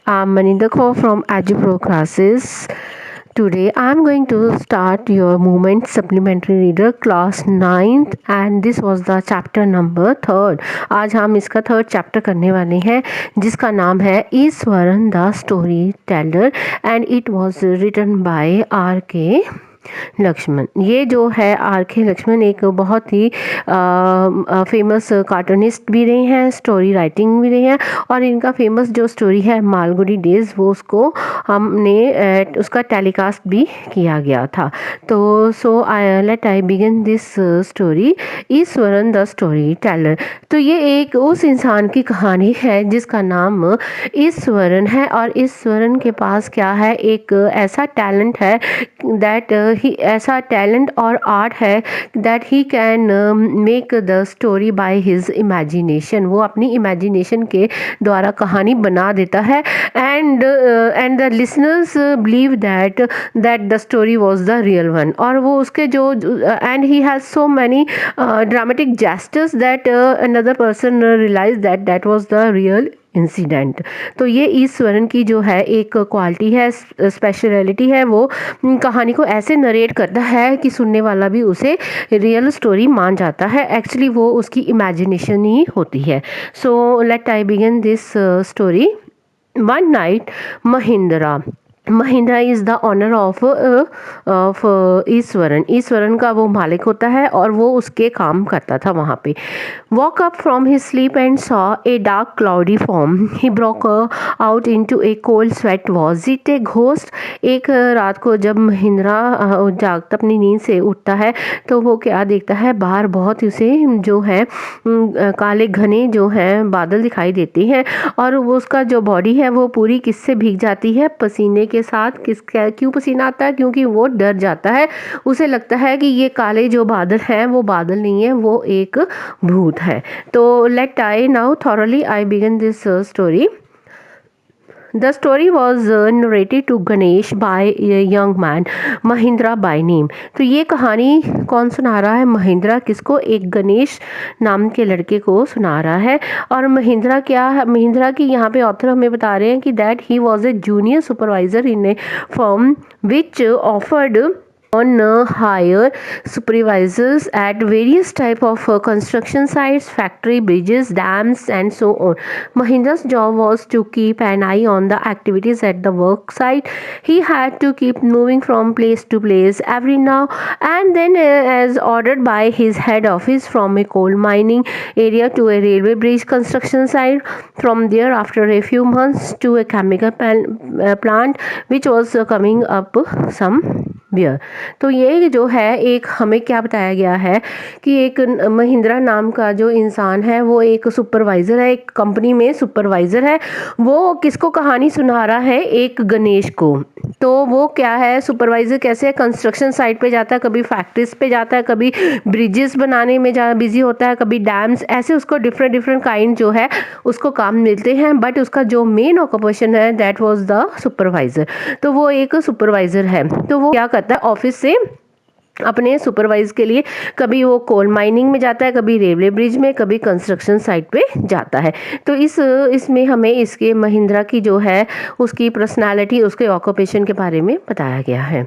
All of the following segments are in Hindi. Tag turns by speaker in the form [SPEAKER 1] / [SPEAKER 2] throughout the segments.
[SPEAKER 1] I'm Maninder Kaur from Agipro classes. Today I'm going to start your movement supplementary reader class 9th and this was the chapter number 3rd. आज हम इसका 3rd चैप्टर करने वाले हैं जिसका नाम है Iswaran the storyteller and it was written by R K Laxman. ये जो है आर के लक्ष्मण एक बहुत ही फेमस कार्टूनिस्ट भी रहे हैं, स्टोरी राइटिंग भी रहे हैं और इनका फेमस जो स्टोरी है मालगुडी डेज वो उसको हमने उसका टेलीकास्ट भी किया गया था। तो let I begin this story Iswaran the storyteller. तो ये एक उस इंसान की कहानी है जिसका नाम ईश्वरन है और ईश्वरन के पास क्या है, एक ऐसा टैलेंट है दैट ही ऐसा टैलेंट और आर्ट है that he can make the story by his imagination. वो अपनी इमेजिनेशन के द्वारा कहानी बना देता है and the listeners believe that the story was the real one. और वो उसके जो and he has so many dramatic gestures that another person realize that was the real incident. तो ये ईश्वरन की जो है एक क्वालिटी है, स्पेशलिटी है, वो कहानी को ऐसे नरेट करता है कि सुनने वाला भी उसे रियल स्टोरी मान जाता है। एक्चुअली वो उसकी इमेजिनेशन ही होती है। So let I begin this story. One night Mahindra is the owner of Iswaran. Iswaran का वो मालिक होता है और वो उसके काम करता था वहाँ पे। Walk up from his sleep and saw a dark cloudy form he broke out into A cold sweat. Was it a ghost? एक रात को जब महिंद्रा जागता अपनी नींद से उठता है तो वो क्या देखता है, बाहर बहुत उसे जो है काले घने जो हैं बादल दिखाई देते हैं और वो उसका जो बॉडी है वो पूरी किससे भीग जाती है, पसीने के साथ। क्यों पसीना आता है? क्योंकि वो डर जाता है। उसे लगता है कि ये काले जो बादल हैं वो बादल नहीं है, वो एक भूत है। तो let I now thoroughly I begin this story. The story was narrated to Ganesh by a young man, Mahindra by name। तो ये कहानी कौन सुना रहा है? महिंद्रा। किसको? एक गणेश नाम के लड़के को सुना रहा है। और महिंद्रा क्या है? महिंद्रा की यहाँ पे ऑथर हमें बता रहे हैं कि that he was a junior supervisor in A firm which offered on hire supervisors at various type of construction sites, factory, bridges, dams and so on. Mahindra's job was to keep an eye on the activities at the work site. He had to keep moving from place to place every now and then as ordered by his head office, from a coal mining area to a railway bridge construction site, from there after a few months to a chemical plant which was coming up somewhere। तो ये जो है एक हमें क्या बताया गया है कि एक महिंद्रा नाम का जो इंसान है वो एक सुपरवाइज़र है, एक कंपनी में सुपरवाइज़र है। वो किसको कहानी सुना रहा है? एक गणेश को। तो वो क्या है, सुपरवाइज़र कैसे है? कंस्ट्रक्शन साइट पे जाता है, कभी फैक्ट्रीज पे जाता है, कभी ब्रिजेस बनाने में बिजी होता है, कभी डैम्स, ऐसे उसको डिफरेंट काइंड जो है उसको काम मिलते हैं। बट उसका जो मेन ऑक्यूपेशन है दैट वाज द सुपरवाइज़र। तो वो एक सुपरवाइज़र है। तो वो क्या करता है, ऑफिस से अपने सुपरवाइज के लिए कभी वो कोल माइनिंग में जाता है, कभी रेलवे ब्रिज में, कभी कंस्ट्रक्शन साइट पे जाता है। तो इसमें हमें इसके महिंद्रा की जो है उसकी पर्सनालिटी, उसके ऑक्यूपेशन के बारे में बताया गया है।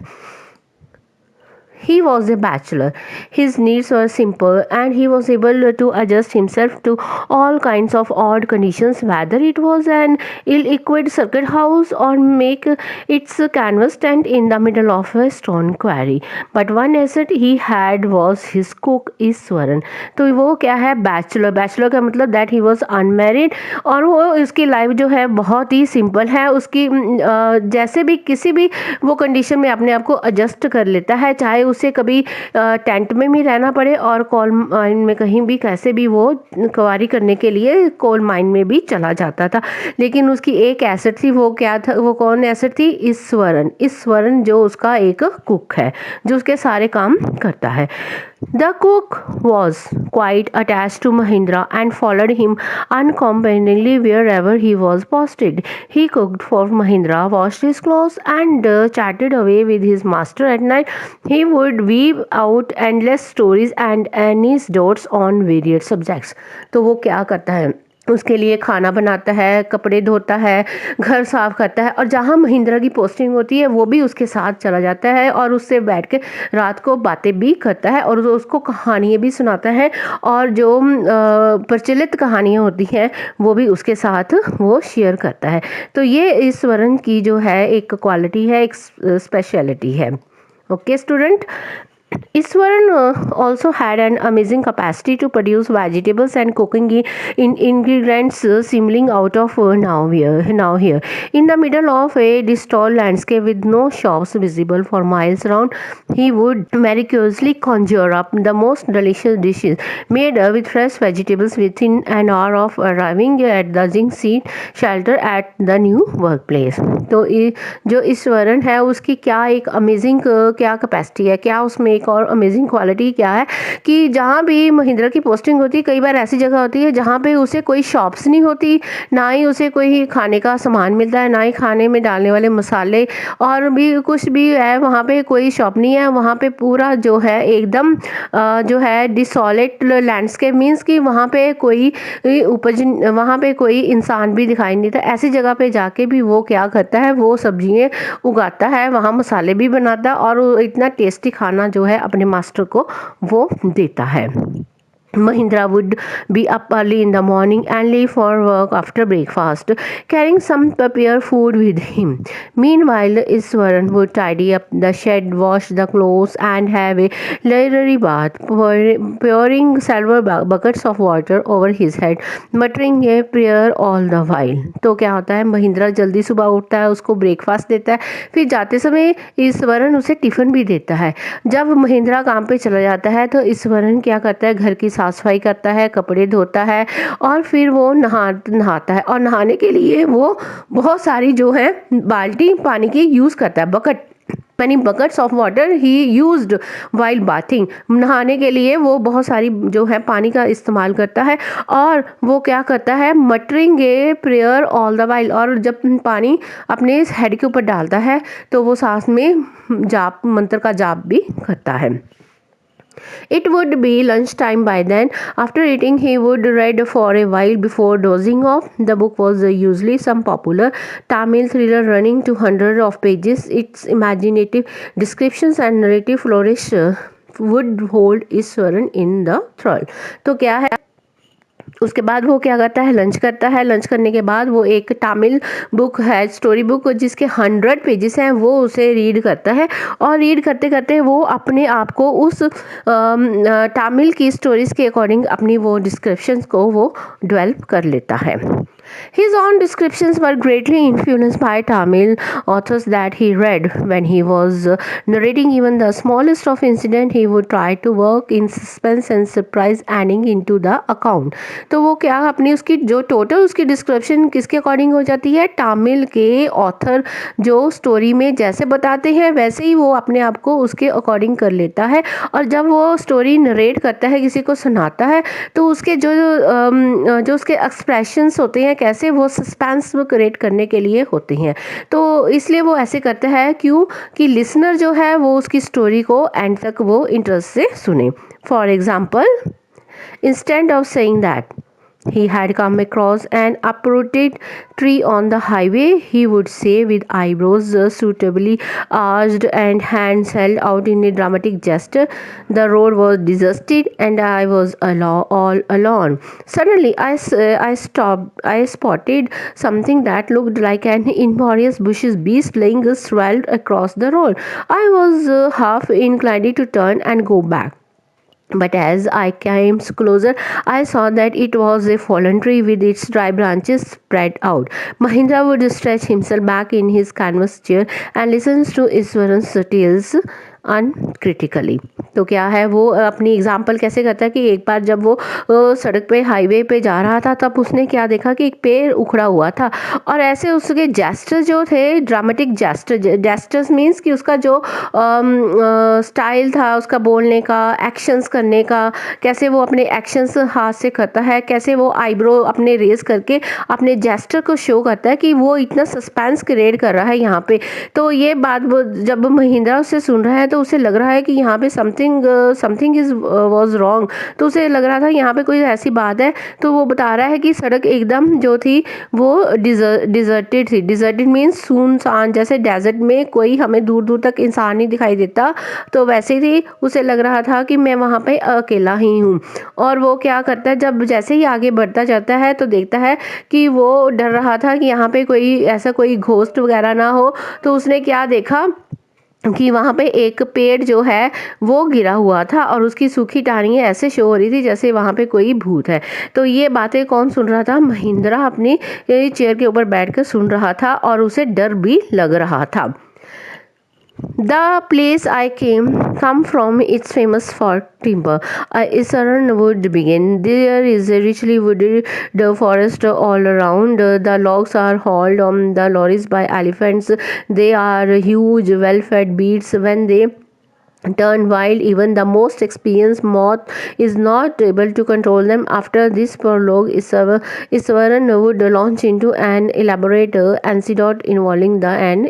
[SPEAKER 1] He was a bachelor. His needs were simple and he was able to adjust himself to all kinds of odd conditions, whether it was an ill-equipped circuit house or make its canvas tent in the middle of a stone quarry. But one asset he had was his cook Eswaran. तो वो क्या है? बैचलर। बैचलर का मतलब दैट ही वॉज अनमेरिड और वो उसकी लाइफ जो है बहुत ही सिंपल है। उसकी जैसे भी किसी भी वो कंडीशन में अपने आप को एडजस्ट कर लेता है, चाहे उसे कभी टेंट में भी रहना पड़े और कोल माइन में कहीं भी कैसे भी वो क्वारी करने के लिए कोल माइन में भी चला जाता था। लेकिन उसकी एक एसेट थी, वो क्या था? वो कौन एसेट थी? ईश्वरन। ईश्वरन जो उसका एक कुक है जो उसके सारे काम करता है। The cook was quite attached to Mahindra and followed him uncomplainingly wherever he was posted. He cooked for Mahindra, washed his clothes, and chatted away with his master at night. He would weave out endless stories and anecdotes on various subjects. तो वो क्या करता है? उसके लिए खाना बनाता है, कपड़े धोता है, घर साफ करता है, और जहाँ महिंद्रा की पोस्टिंग होती है वो भी उसके साथ चला जाता है और उससे बैठ के रात को बातें भी करता है और उसको कहानियाँ भी सुनाता है, और जो प्रचलित कहानियाँ होती हैं वो भी उसके साथ वो शेयर करता है। तो ये ईश्वरन की जो है एक क्वालिटी है, एक स्पेशलिटी है। Okay student, Iswaran also had an amazing capacity to produce vegetables and cooking in ingredients simmering out of now here. In the middle of a distant landscape with no shops visible for miles around, he would miraculously conjure up the most delicious dishes made with fresh vegetables within an hour of arriving at the zinc seat shelter at the new workplace. तो जो ईश्वरन है उसकी क्या एक अमेजिंग क्या कैपेसिटी है, क्या उसमें एक और अमेजिंग क्वालिटी क्या है कि जहाँ भी महिंद्रा की पोस्टिंग होती है, कई बार ऐसी जगह होती है जहाँ पे उसे कोई शॉप्स नहीं होती, ना ही उसे कोई खाने का सामान मिलता है, ना ही खाने में डालने वाले मसाले और भी कुछ भी है, वहाँ पे कोई शॉप नहीं है। वहाँ पे पूरा जो है एकदम जो है डिसोलेट लैंडस्केप मीन्स कि वहाँ पे कोई उपज, वहाँ पे कोई इंसान भी दिखाई नहीं था। ऐसी जगह पे जाके भी वो क्या करता है, वो सब्जियाँ उगाता है, वहाँ मसाले भी बनाता है और इतना टेस्टी खाना जो है अपने मास्टर को वो देता है। Mahindra would be up early in the morning and leave for work after breakfast, carrying some prepared food with him. Meanwhile, Iswaran would tidy up the shed, wash the clothes, and have a leisurely bath, pouring several buckets of water over his head, muttering a prayer all the while. तो क्या होता है, महिंद्रा जल्दी सुबह उठता है, उसको ब्रेकफास्ट देता है, फिर जाते समय ईश्वरन उसे टिफ़िन भी देता है। जब महिंद्रा काम पे चला जाता है तो ईश्वरन क्या करता है, घर की साफ सफाई करता है, कपड़े धोता है और फिर वो नहाता है, और नहाने के लिए वो बहुत सारी जो है बाल्टी पानी की यूज़ करता है, buckets of water he used while bathing. नहाने के लिए वो बहुत सारी जो है पानी का इस्तेमाल करता है, और वो क्या करता है, muttering a prayer all the while, और जब पानी अपने हेड के ऊपर डालता है तो वो सांस में जाप, मंत्र का जाप भी करता है। It would be lunchtime by then. After eating, he would read for a while before dozing off. The book was usually some popular Tamil thriller running to hundreds of pages. Its imaginative descriptions and narrative flourish would hold Iswaran in the thrall. तो क्या है, उसके बाद वो क्या करता है, लंच करता है। लंच करने के बाद वो एक तमिल बुक है, स्टोरी बुक, जिसके 100 पेजेस हैं, वो उसे रीड करता है, और रीड करते करते वो अपने आप को उस तमिल की स्टोरीज के अकॉर्डिंग अपनी वो डिस्क्रिप्शंस को वो डेवलप कर लेता है। His own descriptions were greatly influenced by Tamil authors that he read. When he was narrating even the smallest of incident, he would try to work in suspense and surprise adding into the account. तो वो क्या अपनी उसकी जो टोटल उसकी डिस्क्रिप्शन किसके अकॉर्डिंग हो जाती है, तमिल के ऑथर जो स्टोरी में जैसे बताते हैं वैसे ही वो अपने आप को उसके अकॉर्डिंग कर लेता है, और जब वो स्टोरी नरेट करता है, किसी को सुनाता है, तो उसके जो उसके एक्सप्रेशंस होते हैं, कैसे वो सस्पेंस क्रिएट करने के लिए होते हैं। तो इसलिए वो ऐसे करता है क्यों कि लिसनर जो है वो उसकी स्टोरी को एंड तक वो इंटरेस्ट से सुने। For example, instead of saying that he had come across an uprooted tree on the highway, he would say with eyebrows suitably arched and hands held out in a dramatic gesture, the road was deserted and I was all alone. Suddenly I stopped. I spotted something that looked like an enormous bushes beast laying swelled across the road. I was half inclined to turn and go back, but as I came closer, I saw that it was a fallen tree with its dry branches spread out. Mahindra would stretch himself back in his canvas chair and listens to Iswaran's tales uncritically. तो क्या है, वो अपनी एग्जाम्पल कैसे करता है कि एक बार जब वो सड़क पे हाईवे पे जा रहा था, तब उसने क्या देखा कि एक पेड़ उखड़ा हुआ था, और ऐसे उसके जेस्टर जो थे, ड्रामेटिक जेस्टर्स मीन्स कि उसका जो स्टाइल था उसका बोलने का, एक्शंस करने का, कैसे वो अपने एक्शंस हाथ से करता है, कैसे वो आईब्रो अपने रेज करके अपने जेस्टर को शो करता है कि वो इतना सस्पेंस क्रिएट कर रहा है यहाँ पे। तो ये बात जब महिंद्रा उससे सुन रहा है तो उसे लग रहा है कि यहाँ पे समथिंग इज वाज रॉन्ग। तो उसे लग रहा था यहाँ पे कोई ऐसी बात है। तो वो बता रहा है कि सड़क एकदम जो थी वो डिजर्टेड थी। डिजर्टेड मीन्स सुनसान, जैसे डेजर्ट में कोई हमें दूर दूर तक इंसान नहीं दिखाई देता, तो वैसे ही उसे लग रहा था कि मैं वहाँ पे अकेला ही हूँ। और वो क्या करता है, जब जैसे ही आगे बढ़ता जाता है तो देखता है कि वो डर रहा था कि यहाँ पे कोई ऐसा कोई घोस्ट वगैरह ना हो। तो उसने क्या देखा कि वहाँ पे एक पेड़ जो है वो गिरा हुआ था और उसकी सूखी टहनियाँ ऐसे शो हो रही थी जैसे वहाँ पे कोई भूत है। तो ये बातें कौन सुन रहा था? महिंद्रा अपनी चेयर के ऊपर बैठकर सुन रहा था और उसे डर भी लग रहा था। The place I come from, it's famous for timber. Issaran would begin. There is a richly wooded forest all around. The logs are hauled on the lorries by elephants. They are huge, well-fed beasts. When they turn wild, even the most experienced moth is not able to control them. After this prologue, Iswaran would launch into an elaborate anecdote involving an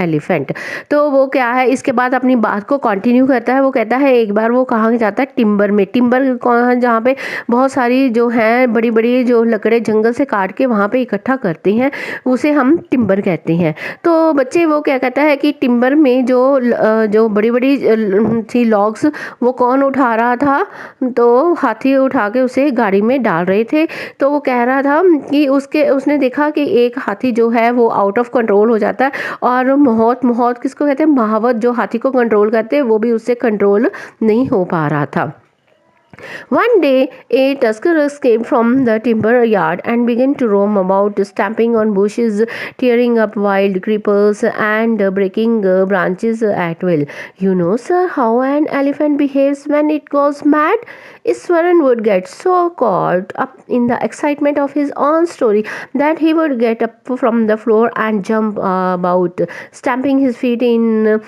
[SPEAKER 1] elephant. तो वो क्या है, इसके बाद अपनी बात को कंटिन्यू करता है। वो कहता है एक बार वो कहाँ जाता है, टिम्बर में। टिम्बर कौन, जहाँ पे बहुत सारी जो है बड़ी बड़ी जो लकड़े जंगल से काट के वहाँ पे इकट्ठा करते हैं, उसे हम टिम्बर कहते हैं। तो बच्चे वो क्या कहता है कि टिम्बर में जो बड़ी बड़ी थी लॉग्स, वो कौन उठा रहा था? तो हाथी उठा के उसे गाड़ी में डाल रहे थे। तो वो कह रहा था कि उसने देखा कि एक हाथी जो है वो आउट ऑफ कंट्रोल हो जाता है और मौत किसको कहते हैं, महावत जो हाथी को कंट्रोल करते हैं, वो भी उससे कंट्रोल नहीं हो पा रहा था। One day, a tusker escaped from the timber yard and began to roam about, stamping on bushes, tearing up wild creepers, and breaking branches at will. You know, sir, how an elephant behaves when it goes mad? Iswaran would get so caught up in the excitement of his own story that he would get up from the floor and jump about, stamping his feet in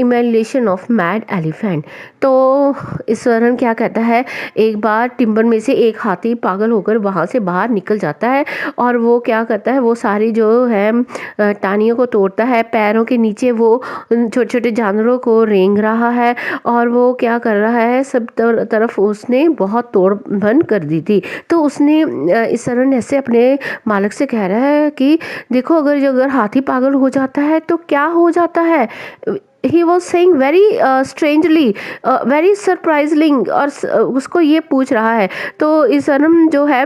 [SPEAKER 1] emulation of mad elephant. तो ईश्वरन क्या कहता है, एक बार टिम्बर में से एक हाथी पागल होकर वहाँ से बाहर निकल जाता है और वो क्या करता है, वो सारी जो है टाहनियों को तोड़ता है, पैरों के नीचे वो छोटे छोटे जानवरों को रेंग रहा है और वो क्या कर रहा है, सब तरफ उसने बहुत तोड़ भन कर दी थी। तो उसने ईश्वरन ऐसे अपने मालिक से कह रहा है कि देखो, अगर हाथी पागल हो जाता है तो क्या हो जाता है। He was saying very strangely, very surprising, और उसको ये पूछ रहा है। तो इस सनम जो है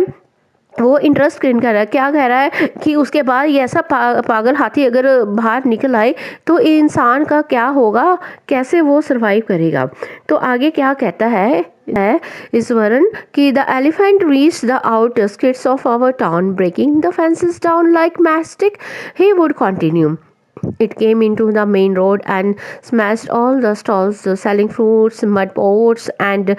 [SPEAKER 1] वो इंटरेस्ट गेन कर रहा है। क्या कह रहा है कि उसके बाद ये ऐसा पागल हाथी अगर बाहर निकल आए तो इंसान का क्या होगा, कैसे वो सरवाइव करेगा। तो आगे क्या कहता है ईश्वरन कि the elephant reach the outskirts of our town, breaking the fences down like mastic. He would continue. It came into the main road and smashed all the stalls selling fruits, mud pots, and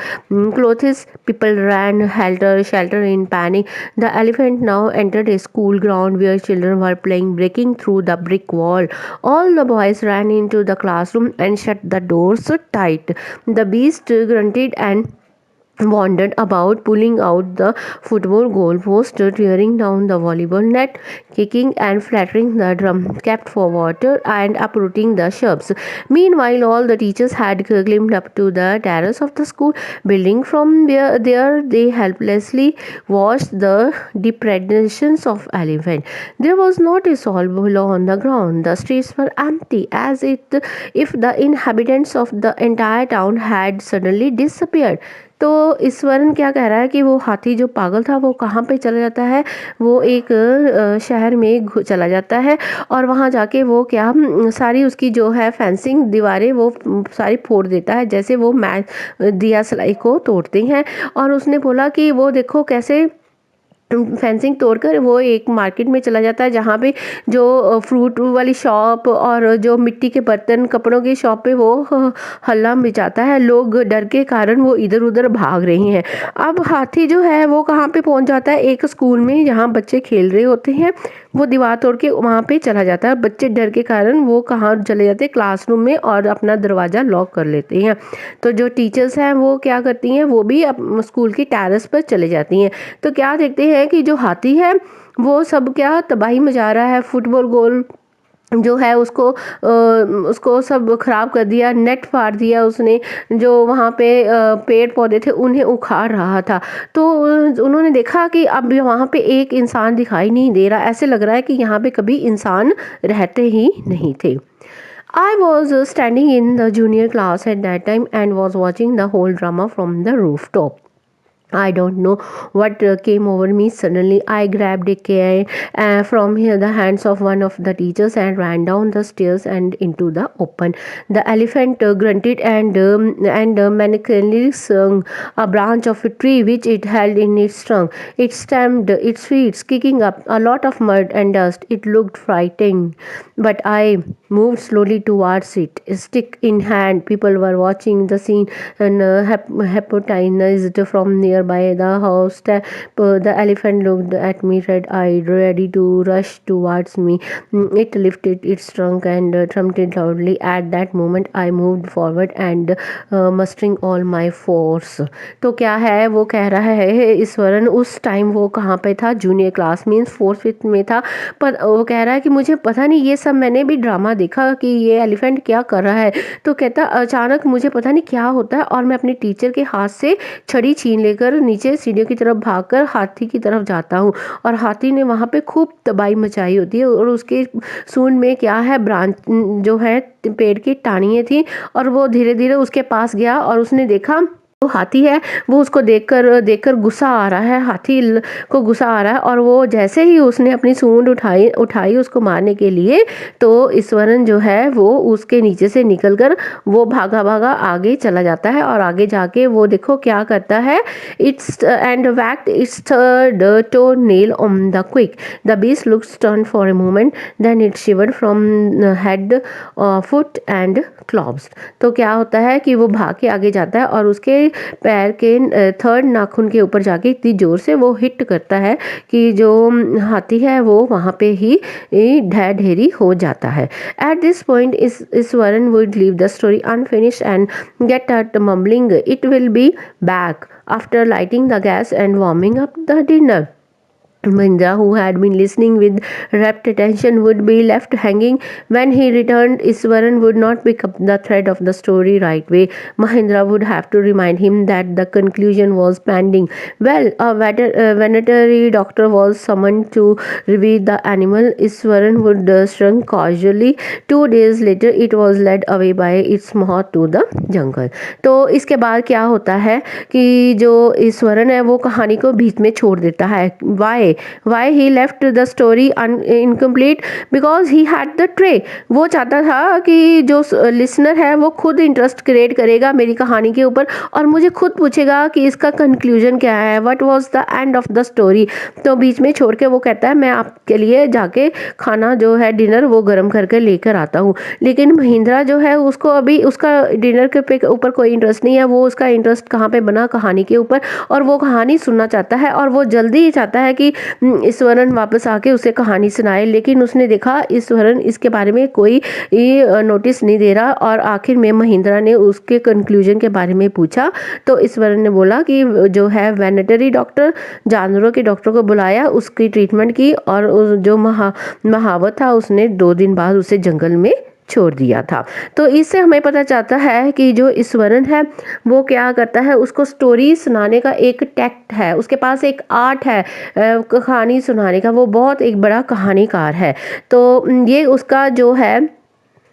[SPEAKER 1] clothes. People ran helter skelter in panic. The elephant now entered a school ground where children were playing, breaking through the brick wall. All the boys ran into the classroom and shut the doors tight. The beast grunted and wandered about, pulling out the football goalpost, tearing down the volleyball net, kicking and flattering the drum kept for water, and uprooting the shrubs. Meanwhile, all the teachers had climbed up to the terrace of the school building. From there they helplessly watched the depredations of elephant. There was not a soul below on the ground. The streets were empty, as if the inhabitants of the entire town had suddenly disappeared. तो ईश्वरन क्या कह रहा है कि वो हाथी जो पागल था वो कहाँ पे चला जाता है, वो एक शहर में चला जाता है और वहाँ जाके वो क्या सारी उसकी जो है फेंसिंग दीवारें वो सारी फोड़ देता है, जैसे वो दिया सलाई को तोड़ते हैं। और उसने बोला कि वो देखो कैसे फेंसिंग तोड़कर वो एक मार्केट में चला जाता है जहाँ पे जो फ्रूट वाली शॉप और जो मिट्टी के बर्तन कपड़ों की शॉप पे वो हल्ला मचाता है। लोग डर के कारण वो इधर उधर भाग रहे हैं। अब हाथी जो है वो कहाँ पे पहुँच जाता है, एक स्कूल में जहाँ बच्चे खेल रहे होते हैं। वो दीवार तोड़ के वहाँ पे चला जाता है। बच्चे डर के कारण वो कहाँ चले जाते हैं, क्लासरूम में, और अपना दरवाज़ा लॉक कर लेते हैं। तो जो टीचर्स हैं वो क्या करती हैं, वो भी स्कूल की टेरेस पर चले जाती हैं। तो क्या देखते हैं कि जो हाथी है वो सब क्या तबाही मचा रहा है, फुटबॉल गोल जो है उसको सब खराब कर दिया, नेट फाड़ दिया उसने, जो वहाँ पे पेड़ पौधे थे उन्हें उखाड़ रहा था। तो उन्होंने देखा कि अब वहाँ पे एक इंसान दिखाई नहीं दे रहा, ऐसे लग रहा है कि यहाँ पे कभी इंसान रहते ही नहीं थे। I was standing in the junior class at that time and was watching the whole drama from the rooftop. I don't know what came over me. Suddenly, I grabbed a cane from the hands of one of the teachers and ran down the stairs and into the open. The elephant grunted and mechanically swung a branch of a tree which it held in its trunk. It stamped its feet, kicking up a lot of mud and dust. It looked frightening, but I moved slowly towards it, stick in hand. People were watching the scene and hypnotized from nearby the house. The elephant looked at me red-eyed, ready to rush towards me. It lifted its trunk and trumpeted loudly. At that moment, I moved forward and mustering all my force. तो क्या है वो कह रहा है ईश्वरन, उस टाइम वो कहाँ पे था, junior class means fourth fifth में था। पर वो कह रहा है कि मुझे पता नहीं, ये सब मैंने भी ड्रामा देखा कि ये एलिफेंट क्या कर रहा है। तो कहता अचानक मुझे पता नहीं क्या होता है और मैं अपने टीचर के हाथ से छड़ी छीन लेकर नीचे सीढ़ियों की तरफ भागकर हाथी की तरफ जाता हूँ। और हाथी ने वहाँ पे खूब तबाही मचाई होती है और उसके सूंड में क्या है, ब्रांच जो है पेड़ की टाहनियाँ थी। और वो धीरे धीरे उसके पास गया और उसने देखा वो हाथी है, वो उसको देखकर देखकर गुस्सा आ रहा है, को गुस्सा आ रहा है। और वो जैसे ही उसने अपनी सूंड उठाई उठाई उसको मारने के लिए, तो ईश्वरन जो है वो उसके नीचे से निकलकर वो भागा भागा आगे चला जाता है। और आगे जाके वो देखो क्या करता है, it's and whacked its third toe nail on the quick. The beast looks stern for a moment, then it shivered from head foot and claws. तो क्या होता है कि वो भाग के आगे जाता है और उसके पैर के थर्ड नाखून के ऊपर जाके इतनी जोर से वो हिट करता है कि जो हाथी है वो वहाँ पे ही ढह ढेरी हो जाता है। At this point Iswaran would leave the story unfinished and get at mumbling it will be back after lighting the gas and warming up the dinner. Mahindra, who had been listening with rapt attention, would be left hanging. When he returned, Iswaran would not pick up the thread of the story right way. Mahindra would have to remind him that the conclusion was pending. Well, a veterinary doctor was summoned to review the animal. Iswaran would shrunk casually. 2 days later, it was led away by its mouth to the jungle. तो इसके बाद क्या होता है कि जो ईश्वरन है वो कहानी को बीच में छोड़ देता है। why he left the story incomplete? Because he had the tray. वो चाहता था कि जो लिसनर है वो खुद इंटरेस्ट क्रिएट करेगा मेरी कहानी के ऊपर और मुझे खुद पूछेगा कि इसका कंक्लूजन क्या है, what was the end of the story. तो बीच में छोड़ के वो कहता है मैं आपके लिए जाके खाना जो है डिनर वो गर्म करके लेकर आता हूँ। लेकिन महिंद्रा जो है उसको अभी उसका डिनर के ऊपर कोई इंटरेस्ट नहीं है, वो उसका इंटरेस्ट कहाँ पे बना, कहानी के ऊपर। और वो कहानी सुनना चाहता है और वो जल्दी ही चाहता है कि ईश्वरन वापस आके उसे कहानी सुनाए। लेकिन उसने देखा ईश्वरन इसके बारे में कोई नोटिस नहीं दे रहा और आखिर में महिंद्रा ने उसके कंक्लूजन के बारे में पूछा। तो ईश्वरन ने बोला कि जो है वेटरनरी डॉक्टर, जानवरों के डॉक्टर को बुलाया, उसकी ट्रीटमेंट की और जो महावत था उसने 2 दिन बाद उसे जंगल में छोड़ दिया था। तो इससे हमें पता चलता है कि जो ईश्वरन है वो क्या करता है, उसको स्टोरी सुनाने का एक टैक्ट है, उसके पास एक आर्ट है कहानी सुनाने का, वो बहुत एक बड़ा कहानीकार है। तो ये उसका जो है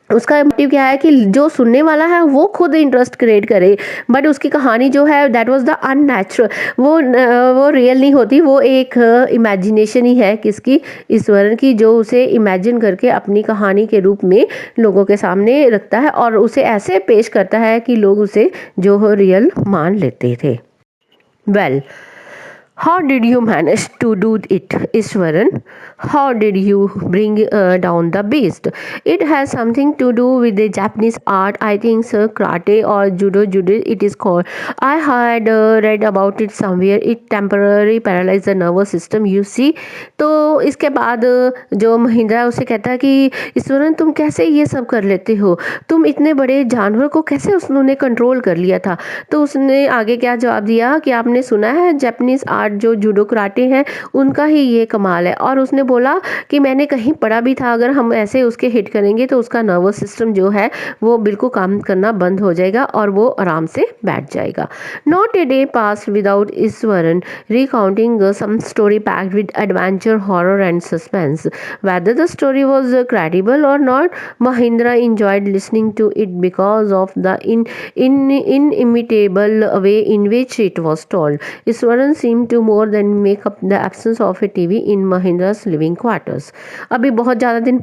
[SPEAKER 1] उसका मोटिव क्या है कि जो सुनने वाला है वो खुद इंटरेस्ट क्रिएट करे, बट उसकी कहानी जो है दैट वाज द अननेचुरल, वो रियल नहीं होती, वो एक इमेजिनेशन ही है किसकी, ईश्वरन की, जो उसे इमेजिन करके अपनी कहानी के रूप में लोगों के सामने रखता है और उसे ऐसे पेश करता है कि लोग उसे जो हो रियल मान लेते थे। Well, how did you manage to do it, Ishwaran? How did you bring down the beast? It has something to do with the Japanese art, I think, so karate or judo it is called. I had read about it somewhere. It temporarily paralyzed the nervous system, you see. तो इसके बाद जो महिंद्रा उसे कहता है कि ईश्वरन तुम कैसे ये सब कर लेते हो, तुम इतने बड़े जानवर को कैसे उन्होंने कंट्रोल कर लिया था। तो उसने आगे क्या जवाब दिया कि आपने सुना है जापानीज आर्ट जो जूडो कराटे हैं उनका ही ये कमाल है। और उसने बोला कि मैंने कहीं पढ़ा भी था, अगर हम ऐसे उसके हिट करेंगे तो उसका नर्वस सिस्टम जो है वो बिल्कुल काम करना बंद हो जाएगा और वो आराम से बैठ जाएगा। Not a day pass without Eswaran recounting some story packed with adventure, horror, and suspense. Whether the story was credible or not, Mahindra enjoyed listening to it because of the inimitable way in which it was told. Iswaran seemed to more than make up the absence of a TV in Mahindra's living quarters. अभी बहुत ज़्यादा दिन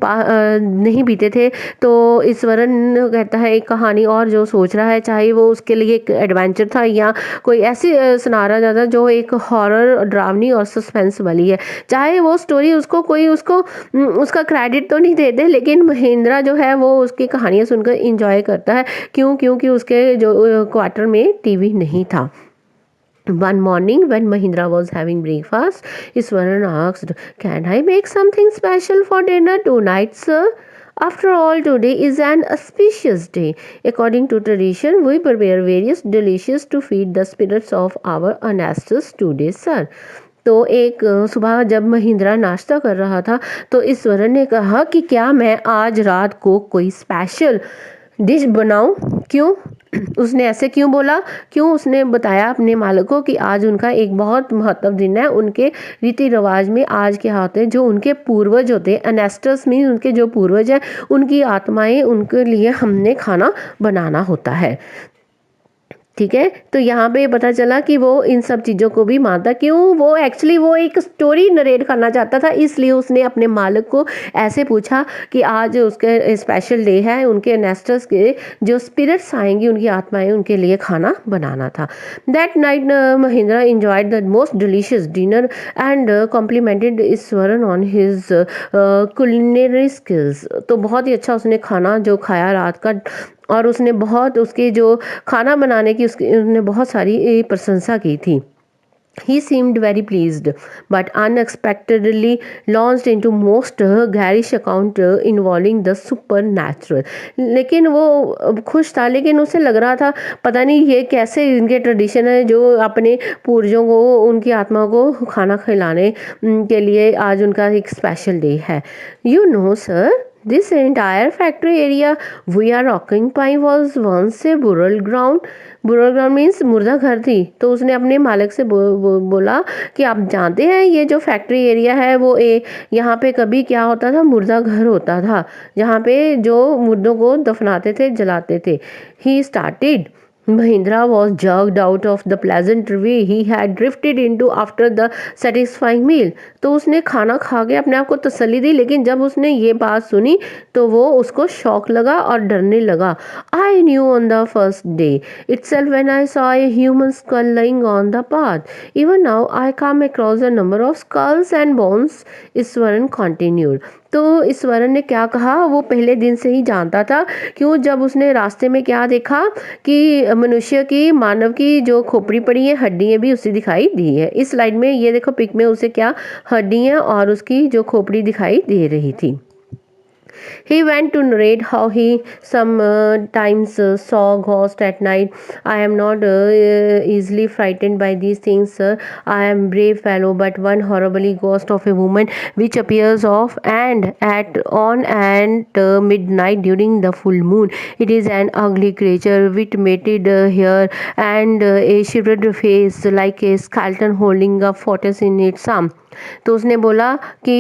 [SPEAKER 1] नहीं बीते थे तो ईश्वरन कहता है एक कहानी और जो सोच रहा है, चाहे वो उसके लिए एक एडवेंचर था या कोई ऐसी सुनारा जाता जो एक हॉरर, डरावनी और सस्पेंस वाली है, चाहे वो स्टोरी उसको कोई उसका क्रेडिट तो नहीं देते, लेकिन महेंद्रा जो है वो उसकी कहानियाँ सुनकर इंजॉय करता है। क्योंकि उसके जो क्वार्टर में टीवी नहीं था। One morning, when Mahindra was having breakfast, Iswaran asked, "Can I make something special for dinner tonight, sir? After all, today is an auspicious day. According to tradition, we prepare various delicious to feed the spirits of our ancestors today, sir." तो एक सुबह जब महिंद्रा नाश्ता कर रहा था तो ईश्वरन ने कहा कि क्या मैं आज रात को कोई स्पेशल डिश बनाऊं? क्यों? उसने ऐसे क्यों बोला? क्यों? उसने बताया अपने मालिक को कि आज उनका एक बहुत महत्व दिन है। उनके रीति रिवाज में आज क्या होते हैं, जो उनके पूर्वज होते हैं, एनेस्टर्स में उनके जो पूर्वज हैं, उनकी आत्माएं, उनके लिए हमने खाना बनाना होता है। ठीक है, तो यहाँ पे पता चला कि वो इन सब चीज़ों को भी मानता। क्यों? वो एक्चुअली वो एक स्टोरी नरेट करना चाहता था, इसलिए उसने अपने मालिक को ऐसे पूछा कि आज उसके स्पेशल डे है, उनके नेस्टर्स के जो स्पिरिट्स आएंगी, उनकी आत्माएं, उनके लिए खाना बनाना था। That night Mahindra enjoyed the most delicious dinner and complimented Eswaran on his culinary skills. तो बहुत ही अच्छा उसने खाना जो खाया रात का, और उसने बहुत उसके जो खाना बनाने की उसने बहुत सारी प्रशंसा की थी। He seemed very pleased, but unexpectedly launched into most garish account involving the supernatural. लेकिन वो खुश था, लेकिन उसे लग रहा था पता नहीं ये कैसे इनके ट्रेडिशन है जो अपने पूर्वजों को, उनकी आत्मा को खाना खिलाने के लिए आज उनका एक स्पेशल डे है। You know, sir, this entire factory area we are occupying was once a burial ground. Burial ground means मुर्दा घर थी। तो उसने अपने मालिक से बोला कि आप जानते हैं ये जो फैक्ट्री एरिया है वो यहाँ पे कभी क्या होता था, मुर्दा घर होता था, जहाँ पे जो मुर्दों को दफनाते थे, जलाते थे। He started Mahindra was jerked out of the pleasant way he had drifted into after the satisfying meal. तो उसने खाना खा के अपने आप को तसल्ली दी, लेकिन जब उसने ये बात सुनी तो वो उसको शौक लगा और डरने लगा। I knew on the first day itself when I saw a human skull lying on the path. Even now I come across a number of skulls and bones. Eswaran continued. तो ईश्वरन ने क्या कहा, वो पहले दिन से ही जानता था। क्यों? जब उसने रास्ते में क्या देखा कि मनुष्य की, मानव की जो खोपड़ी पड़ी है, हड्डियां भी उसे दिखाई दी है। इस स्लाइड में ये देखो पिक में उसे क्या हड्डियां और उसकी जो खोपड़ी दिखाई दे रही थी। He went to narrate how he sometimes saw ghosts at night. I am not easily frightened by these things, sir. I am brave fellow, but one horribly ghost of a woman which appears off and at midnight during the full moon. It is an ugly creature with matted hair and a shivered face like a skeleton holding a fortress in its arm. तो उसने बोला कि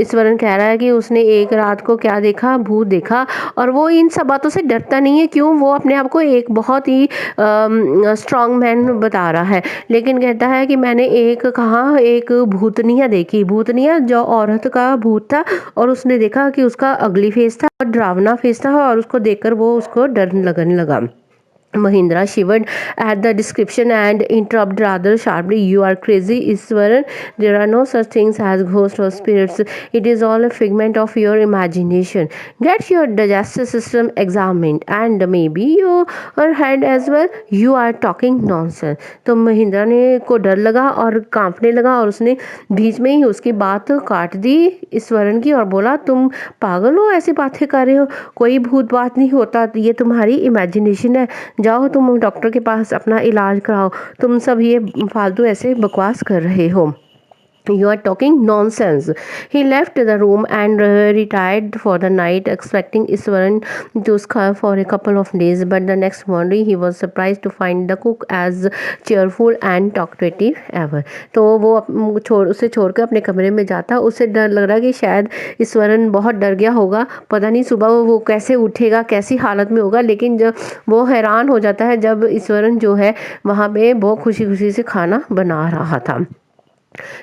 [SPEAKER 1] ईश्वरन कह रहा है कि उसने एक रात को क्या देखा, भूत देखा, और वो इन सब बातों से डरता नहीं है। क्यों? वो अपने आप को एक बहुत ही स्ट्रांग मैन बता रहा है, लेकिन कहता है कि मैंने एक भूतनिया देखी, भूतनिया जो औरत का भूत था, और उसने देखा कि उसका अगली फेस था और डरावना फेस था, और उसको देखकर वो उसको डर लगने लगा। Mahindra shivered at the description and interrupted rather sharply. You are crazy, Iswaran. There are no such things as ghosts or spirits. It is all a figment of your imagination. Get your digestive system examined and maybe your head as well. You are talking nonsense. तो महिंद्रा ने को डर लगा और कांपने लगा, और उसने बीच में ही उसकी बात काट दी ईश्वरन की और बोला, तुम पागल हो, ऐसी बातें कर रहे हो, कोई भूत बात नहीं होता, ये तुम्हारी इमेजिनेशन है। जाओ तुम डॉक्टर के पास अपना इलाज कराओ, तुम सब ये फालतू ऐसे बकवास कर रहे हो। You are talking nonsense. He left the room and retired for the night, expecting Iswaran to scar for a couple of days. But the next morning, he was surprised to find the cook as cheerful and talkative ever. तो वो उसे छोड़कर अपने कमरे में जाता, उसे डर लग रहा कि शायद ईश्वरन बहुत डर गया होगा, पता नहीं सुबह वो कैसे उठेगा, कैसी हालत में होगा। लेकिन जब वो हैरान हो जाता है जब ईश्वरन जो है वहाँ पे बहुत खुशी खुशी से खाना बना रहा था।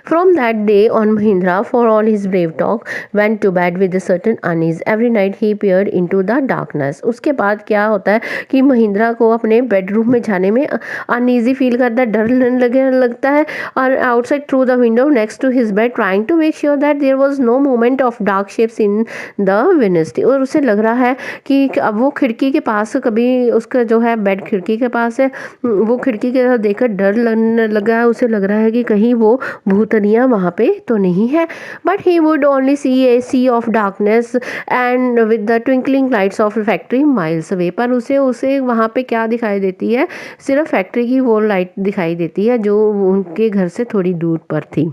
[SPEAKER 1] From that day on, Mahindra, for all his brave talk, went to bed with a certain unease. Every night he peered into the darkness. उसके बाद क्या होता है कि महिंद्रा को अपने बेडरूम में जाने में अनईजी फील करता है, डर लगता है, और outside through the window next to his bed trying to make sure that there was no movement of dark shapes in the विनिस्टी। और उसे लग रहा है कि अब वो खिड़की के पास, कभी उसका जो है बेड खिड़की के पास है, वो खिड़की के तरफ देखकर डर लगने लगा है। उसे लग रहा है कि कहीं वो भूतनिया वहाँ पे तो नहीं है। But he would only see a sea of darkness and with the twinkling lights of factory miles away. पर उसे उसे वहाँ पे क्या दिखाई देती है, सिर्फ फैक्ट्री की वो लाइट दिखाई देती है जो उनके घर से थोड़ी दूर पर थी।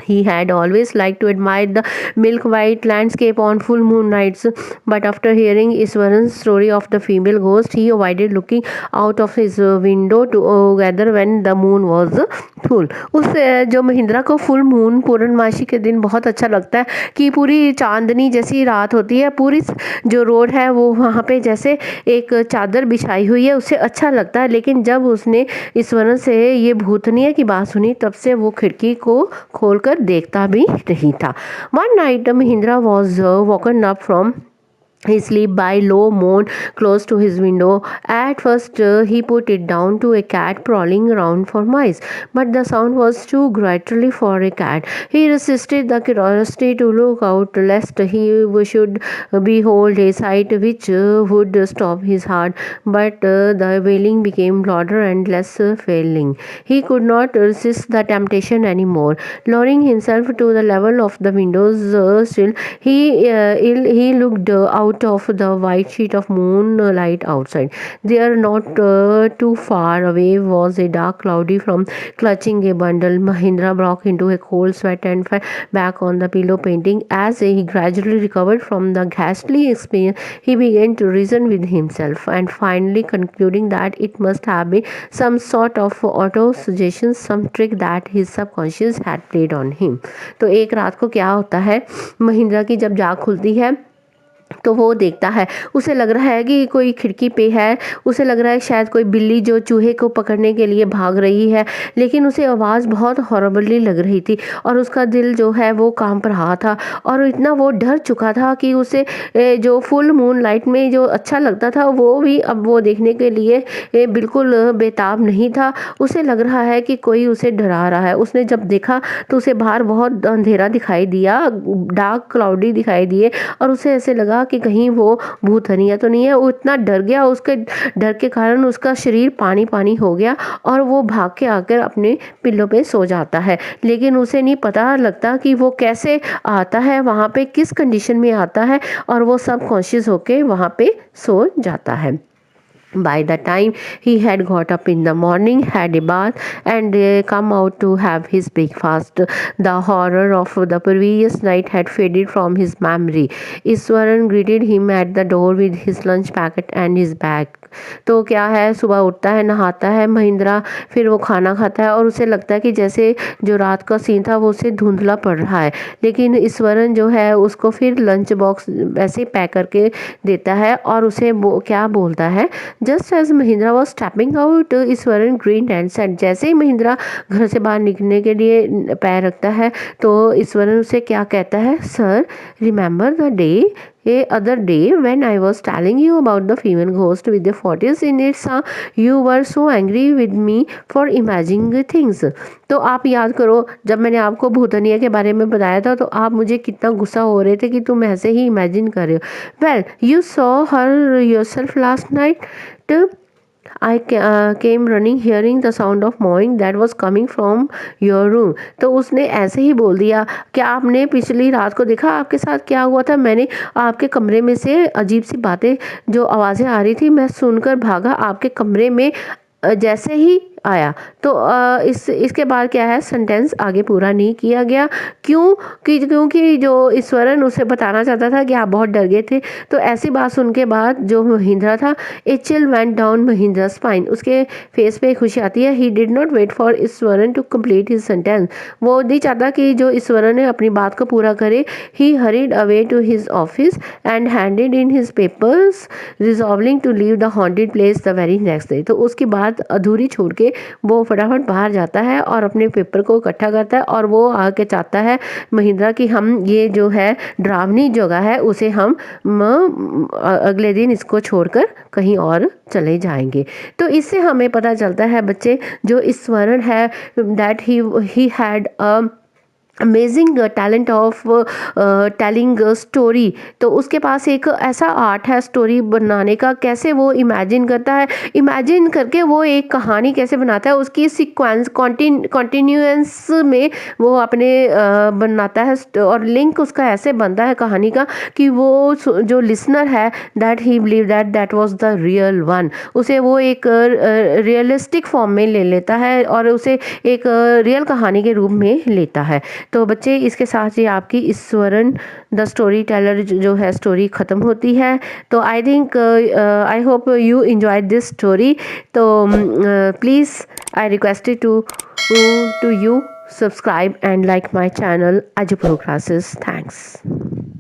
[SPEAKER 1] He had always liked to admire the milk-white landscape on full moon nights, but after hearing Iswaran's story of the female ghost, he avoided looking out of his window together when the moon was full. उस जो महिंद्रा को फुल मून पूर्णमासी के दिन बहुत अच्छा लगता है कि पूरी चांदनी जैसी रात होती है, पूरी जो रोड है वो वहाँ पे जैसे एक चादर बिछाई हुई है, उसे अच्छा लगता है। लेकिन जब उसने ईश्वरन से ये भूतनीय की बात सुनी तब से वो खिड़की को खोलकर देखता भी नहीं था। One night Mahindra was woken up from his sleep by low moan close to his window. At first he put it down to a cat prowling around for mice, but the sound was too gutturally for a cat. He resisted the curiosity to look out lest he should behold a sight which would stop his heart, but the wailing became louder and less failing. He could not resist the temptation anymore. Lowering himself to the level of the windows sill, he looked out of the white sheet of moonlight outside. There, not too far away, was a dark cloudy form clutching a bundle. Mahindra broke into a cold sweat and fell back on the pillow, panting. As he gradually recovered from the ghastly experience, he began to reason with himself, and finally concluding that it must have been some sort of auto-suggestion, some trick that his subconscious had played on him. तो एक रात को क्या होता है, महिंद्रा की जब जाग खुलती है तो वो देखता है, उसे लग रहा है कि कोई खिड़की पे है, उसे लग रहा है शायद कोई बिल्ली जो चूहे को पकड़ने के लिए भाग रही है। लेकिन उसे आवाज़ बहुत हॉरिबली लग रही थी और उसका दिल जो है वो कांप रहा था, और इतना वो डर चुका था कि उसे जो फुल मून लाइट में जो अच्छा लगता था वो भी अब वो देखने के लिए बिल्कुल बेताब नहीं था। उसे लग रहा है कि कोई उसे डरा रहा है। उसने जब देखा तो उसे बाहर बहुत अंधेरा दिखाई दिया, डार्क क्लाउडी दिखाई दिए, और उसे ऐसे लगा कि कहीं वो भूतनिया तो नहीं है। वो इतना डर गया, उसके डर के कारण उसका शरीर पानी पानी हो गया और वो भाग के आकर अपने पिल्लों पे सो जाता है। लेकिन उसे नहीं पता लगता कि वो कैसे आता है वहाँ पे, किस कंडीशन में आता है, और वो सब कॉन्शियस होके वहाँ पे सो जाता है। By the time he had got up in the morning, had a bath, and come out to have his breakfast, the horror of the previous night had faded from his memory. Iswaran greeted him at the door with his lunch packet and his bag. तो क्या है, सुबह उठता है, नहाता है महिंद्रा, फिर वो खाना खाता है और उसे लगता है कि जैसे जो रात का सीन था वो उसे धुंधला पड़ रहा है। लेकिन ईश्वरन जो है उसको फिर लंच बॉक्स ऐसे पैक करके देता है और उसे क्या बोलता है, just as Mahindra was stepping out Iswaran grinned and said. जैसे ही महिंद्रा घर से बाहर निकलने के लिए पैर रखता है तो ईश्वरन उसे क्या कहता है, sir remember the day other day when I was telling you about the female ghost with the 40s in its you were so angry with me for imagining things. तो आप याद करो जब मैंने आपको भूतनिया के बारे में बताया था तो आप मुझे कितना गुस्सा हो रहे थे कि तुम ऐसे ही इमेजिन कर रहे हो। Well you saw her yourself last night. I came running hearing the sound of mowing that was coming from your room. तो उसने ऐसे ही बोल दिया, क्या आपने पिछली रात को देखा आपके साथ क्या हुआ था? मैंने आपके कमरे में से अजीब सी बातें जो आवाज़ें आ रही थी मैं सुनकर भागा आपके कमरे में। जैसे ही आया। तो इसके बाद क्या है, सेंटेंस आगे पूरा नहीं किया गया। क्यों? क्योंकि जो ईश्वरन उसे बताना चाहता था कि आप बहुत डर गए थे। तो ऐसी बात सुन के बाद जो महिंद्रा था, a chill went down Mahindra spine, उसके फेस पे खुशी आती है। He did not wait for Ishwaran to complete his sentence, वो नहीं चाहता कि जो ईश्वरन है अपनी बात को पूरा करे। He hurried away to his office and handed in his papers resolving to leave the haunted place the very next day. तो उसकी बात अधूरी छोड़ के वो फटाफट बाहर जाता है और अपने पेपर को इकट्ठा करता है, और वो आके चाहता है महिंद्रा कि हम ये जो है डरावनी जगह है उसे हम अगले दिन इसको छोड़कर कहीं और चले जाएंगे। तो इससे हमें पता चलता है बच्चे, जो ईश्वरन है that he had a amazing talent of telling story. तो उसके पास एक ऐसा आर्ट है स्टोरी बनाने का, कैसे वो इमेजिन करता है, इमेजिन करके वो एक कहानी कैसे बनाता है, उसकी सीक्वेंस कॉन्टिन्यूएंस में वो अपने बनाता है, और लिंक उसका ऐसे बनता है कहानी का कि वो जो लिसनर है that he believe that that was the real one, उसे वो एक रियलिस्टिक फॉर्म में ले लेता है और उसे एक रियल कहानी के रूप में लेता है। तो बच्चे इसके साथ ही आपकी ईश्वरन द स्टोरी टेलर जो है स्टोरी ख़त्म होती है। तो I think I hope you enjoy this story. तो please I requested to you subscribe and like my channel Ajupro Classes. Thanks.